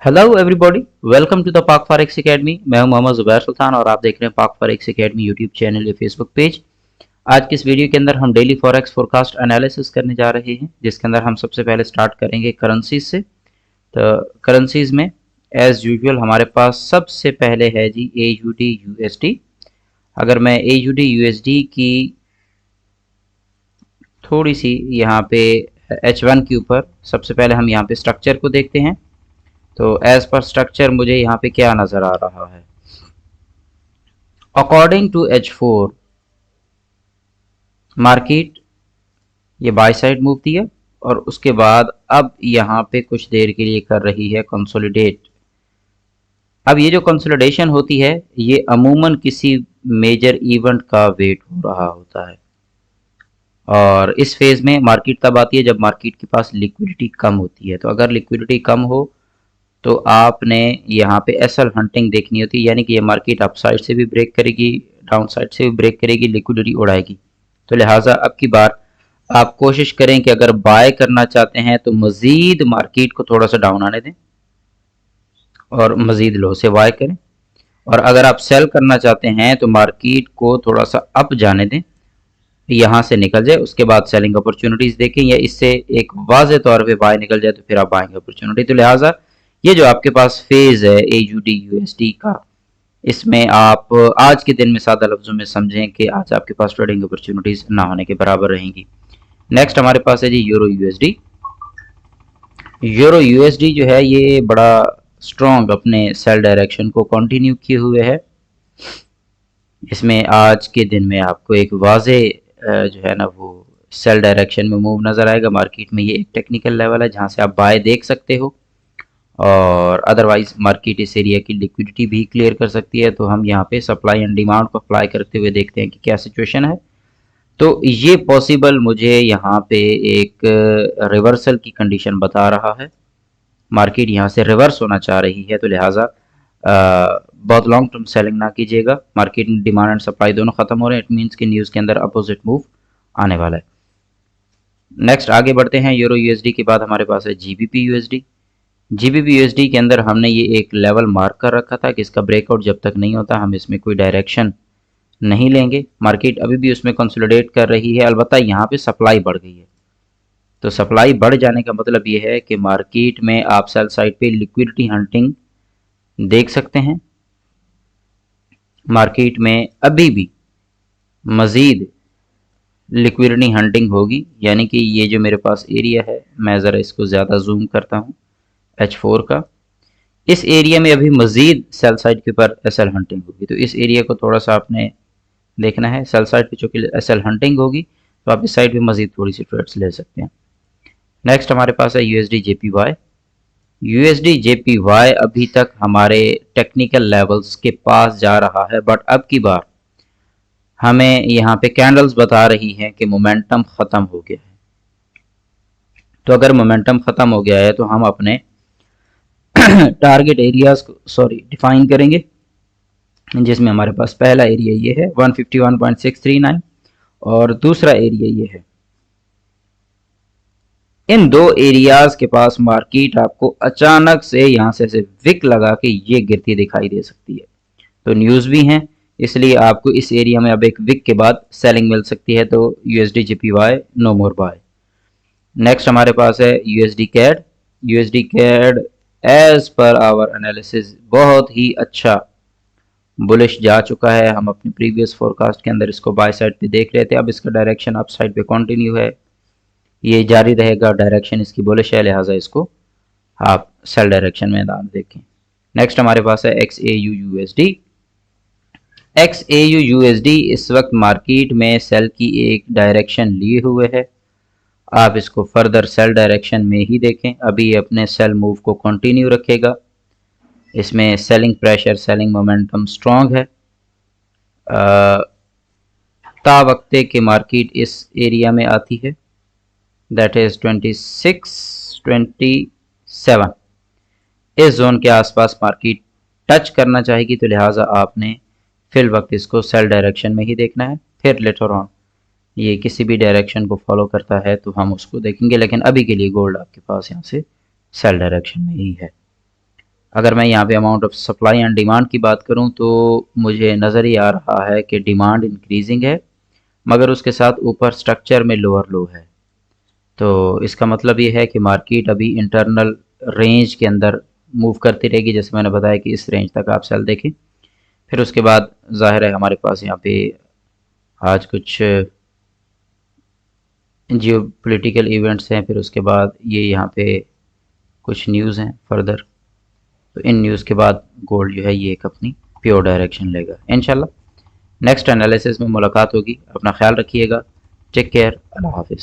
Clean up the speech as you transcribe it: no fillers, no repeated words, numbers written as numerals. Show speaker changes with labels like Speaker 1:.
Speaker 1: Hello everybody, welcome to the Pak forex academy. मैं हूं मोहम्मद जुबैर सुल्तान और आप देख रहे हैं पाक फॉरेक्स एकेडमी यूट्यूब चैनल या फेसबुक पेज। आज के इस वीडियो के अंदर हम डेली फॉरेक्स फोरकास्ट एनालिसिस करने जा रहे हैं, जिसके अंदर हम सबसे पहले स्टार्ट करेंगे करेंसीज से। तो करेंसीज में एज यूजुअल हमारे पास सबसे पहले है जी AUD USD। अगर मैं AUD USD की थोड़ी सी यहाँ पे H1 के ऊपर सबसे पहले हम यहाँ पे स्ट्रक्चर को देखते हैं। तो एज पर स्ट्रक्चर मुझे यहाँ पे क्या नजर आ रहा है। अकॉर्डिंग टू H4 मार्केट ये बाय साइड मूव दिया और उसके बाद अब यहाँ पे कुछ देर के लिए कर रही है कंसोलिडेट। अब ये जो कंसोलिडेशन होती है ये अमूमन किसी मेजर इवेंट का वेट हो रहा होता है और इस फेज में मार्केट तब आती है जब मार्केट के पास लिक्विडिटी कम होती है। तो अगर लिक्विडिटी कम हो तो आपने यहाँ पे एसएल हंटिंग देखनी होती है, यानी कि ये मार्केट अप साइड से भी ब्रेक करेगी, डाउन साइड से भी ब्रेक करेगी, लिक्विडिटी उड़ाएगी। तो लिहाजा अब की बार आप कोशिश करें कि अगर बाय करना चाहते हैं तो मजीद मार्केट को थोड़ा सा डाउन आने दें और मजीद लो से बाय करें, और अगर आप सेल करना चाहते हैं तो मार्केट को थोड़ा सा अप जाने दें, यहाँ से निकल जाए, उसके बाद सेलिंग अपॉर्चुनिटीज देखें, या इससे एक वाजे तौर पे बाय निकल जाए तो फिर आप बाइंग अपॉर्चुनिटी। तो लिहाजा ये जो आपके पास फेज है AUD USD का, इसमें आप आज के दिन में सादा लफ्जों में समझें कि आज आपके पास ट्रेडिंग अपॉर्चुनिटीज ना होने के बराबर रहेंगी। नेक्स्ट हमारे पास है जी यूरो USD। यूरो USD जो है ये बड़ा स्ट्रॉन्ग अपने सेल डायरेक्शन को कंटिन्यू किए हुए है। इसमें आज के दिन में आपको एक वाजे जो है ना वो सेल डायरेक्शन में मूव नजर आएगा मार्केट में। ये एक टेक्निकल लेवल है जहां से आप बाय देख सकते हो और अदरवाइज मार्केट इस एरिया की लिक्विडिटी भी क्लियर कर सकती है। तो हम यहाँ पे सप्लाई एंड डिमांड को अप्लाई करते हुए देखते हैं कि क्या सिचुएशन है। तो ये पॉसिबल मुझे यहाँ पे एक रिवर्सल की कंडीशन बता रहा है। मार्केट यहाँ से रिवर्स होना चाह रही है, तो लिहाजा बहुत लॉन्ग टर्म सेलिंग ना कीजिएगा। मार्केट में डिमांड एंड सप्लाई दोनों खत्म हो रहे हैं, इट मीन्स कि न्यूज़ के अंदर अपोजिट मूव आने वाला है। नेक्स्ट आगे बढ़ते हैं। यूरो USD के बाद हमारे पास है GBP USD। GBP USD के अंदर हमने ये एक लेवल मार्क कर रखा था कि इसका ब्रेकआउट जब तक नहीं होता हम इसमें कोई डायरेक्शन नहीं लेंगे। मार्केट अभी भी उसमें कंसोलिडेट कर रही है, अलबत्ता यहाँ पे सप्लाई बढ़ गई है। तो सप्लाई बढ़ जाने का मतलब ये है कि मार्केट में आप सेल साइड पे लिक्विडिटी हंटिंग देख सकते हैं। मार्केट में अभी भी मजीद लिक्विडिटी हंटिंग होगी, यानी कि ये जो मेरे पास एरिया है, मैं ज़रा इसको ज़्यादा जूम करता हूँ H4 का, इस एरिया में अभी मजीद सेल साइड के ऊपर एसएल हंटिंग होगी। तो इस एरिया को थोड़ा सा आपने देखना है। सेल साइड पे चूंकि एसएल हंटिंग होगी तो आप इस साइड पे मजीद थोड़ी सी ट्रेड्स ले सकते हैं। नेक्स्ट हमारे पास है USD JPY। USD JPY अभी तक हमारे टेक्निकल लेवल्स के पास जा रहा है, बट अब की बार हमें यहाँ पे कैंडल्स बता रही हैं कि मोमेंटम ख़त्म हो गया है। तो अगर मोमेंटम ख़त्म हो गया है तो हम अपने टारगेट एरियाज को डिफाइन करेंगे, जिसमें हमारे पास पहला एरिया ये है 151.639 और दूसरा एरिया ये है। इन दो एरियाज के पास मार्केट आपको अचानक से यहाँ से विक लगा के ये गिरती दिखाई दे सकती है। तो न्यूज़ भी हैं, इसलिए आपको इस एरिया में अब एक विक के बाद सेलिंग मिल सकती है। तो USD JPY no more buy. Next हमारे पास है USD CAD। USD CAD as per our analysis बहुत ही अच्छा बुलिश जा चुका है। हम अपनी प्रीवियस फोरकास्ट के अंदर इसको बाय साइड पे देख रहे थे, अब इसका डायरेक्शन अप साइड पे कंटिन्यू है, ये जारी रहेगा, डायरेक्शन इसकी बुलिश है, लिहाजा इसको आप सेल डायरेक्शन में दाम देखें। नेक्स्ट हमारे पास है XAU USD। XAU USD इस वक्त मार्केट में सेल की एक डायरेक्शन लिए हुए है, आप इसको फर्दर सेल डायरेक्शन में ही देखें। अभी अपने सेल मूव को कंटिन्यू रखेगा, इसमें selling pressure, selling momentum strong है। ता वक्ते के मार्केट इस एरिया में आती है, दैट इज 26, 27, इस जोन के आसपास मार्केट टच करना चाहेगी। तो लिहाजा आपने फिल वक्त इसको सेल डायरेक्शन में ही देखना है। फिर लेटर ऑन ये किसी भी डायरेक्शन को फॉलो करता है तो हम उसको देखेंगे, लेकिन अभी के लिए गोल्ड आपके पास यहाँ से सेल डायरेक्शन में ही है। अगर मैं यहाँ पे amount of supply and demand की बात करूँ तो मुझे नज़र ही आ रहा है कि डिमांड इंक्रीजिंग है, मगर उसके साथ ऊपर स्ट्रक्चर में लोअर लो है। तो इसका मतलब ये है कि मार्केट अभी इंटरनल रेंज के अंदर मूव करती रहेगी, जैसे मैंने बताया कि इस रेंज तक आप सेल देखें। फिर उसके बाद ज़ाहिर है हमारे पास यहाँ पे आज कुछ जियो पोलिटिकल इवेंट्स हैं, फिर उसके बाद ये यहाँ पे कुछ न्यूज़ हैं फर्दर। तो इन न्यूज़ के बाद गोल्ड जो है ये एक अपनी प्योर डायरेक्शन लेगा इंशाल्लाह। नेक्स्ट एनालिसिस में मुलाकात होगी। अपना ख्याल रखिएगा। Take care. अल्लाह हाफिज़।